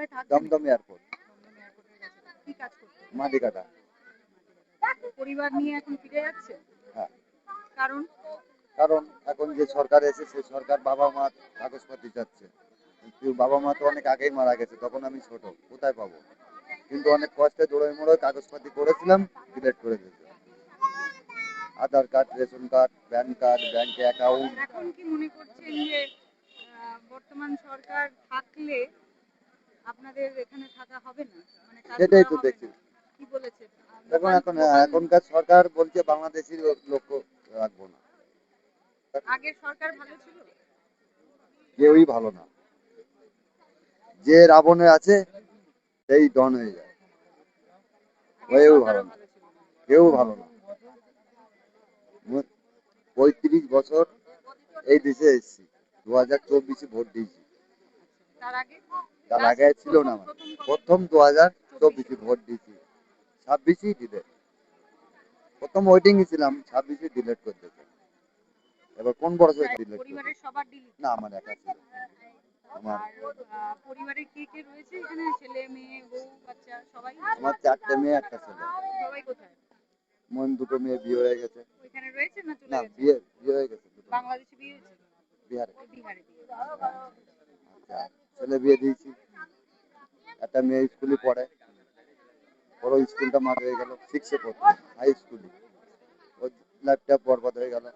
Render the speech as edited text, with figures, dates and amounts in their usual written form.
কোথায় থাকতেন? দমদম এয়ারপোর্ট, দমদম এয়ারপোর্টের কাছে। কি কাজ করতেন? মাটিকাটা। পরিবার নিয়ে এখন ফিরে যাচ্ছে? হ্যাঁ, কারণ? কারণ এখন যে সরকার এসেছে, সরকার বাবা মার কাগজপাতি চাচ্ছে। কিন্তু বাবা মা তো অনেক আগেই মারা গেছে, তখন আমি ছোট, কোথায় পাবো? কিন্তু অনেক কষ্টে দৌড়ে মোড়ে কাগজপাতি করেছিলাম, ডিলেট করে দিয়েছে। Aadhaar card, ration card, PAN card, bank account. এখন কি মনে করছেন যে বর্তমান সরকার থাকলে আপনাদের এখানে থাকা হবে না, মানে কাজ সেটাই করা তো হবে দেখছি। না? কি বলেছে? এখন লোকাল এখন লোকাল এখনকার সরকার বলছে বাংলাদেশি লোক রাখবো না। আগের সরকার ভালো ছিল? কেউই ভালো না। যে রাবণে আছে সেই ডন হয়ে যায়। আগের হয়েও ভালো সরকারও না, ভালো ছিল না। কেউ ভালো না। 35 বছর এই দেশে এসেছি, 2024 ভোট দিয়েছি। তার আগে তার লাস্ট আগে ছিল প্রথম না আমার। প্রথম কবে? প্রথম 2024 ভোট দিয়েছি, 26ই ডিলেট। প্রথম ওয়েটিংয়ে ছিলাম, 26ই ডিলেট করতেছে। এবার কোন বড় ডিলেট করবে? পরিবারের সবার ডিলিট? না, আমার একা ছিল। আমার আর পরিবারে কে কে রয়েছে এখানে? ছেলে মেয়ে বউ বাচ্চা সবাই? আমার 4টে মেয়ে, একটা ছেলে। সবাই কোথায়? দুটো মেয়ে বিয়ে হয়ে গেছে। ওইখানে রয়েছে না চলে না, গেছে? বিয়ে বিয়ে হয়ে গেছে দুটো। বাংলাদেশে বিয়ে হয়েছে? বিহারে। বিহারে বিয়ে। আচ্ছা, ছেলে বিয়ে দিয়েছি। একটা মেয়ে স্কুলে পড়ে, বড় স্কুলটা মাঠ হয়ে গেল, 6-এ পড়তো, হাই স্কুলে। ওর লাইফটা বরবাদ হয়ে গেল।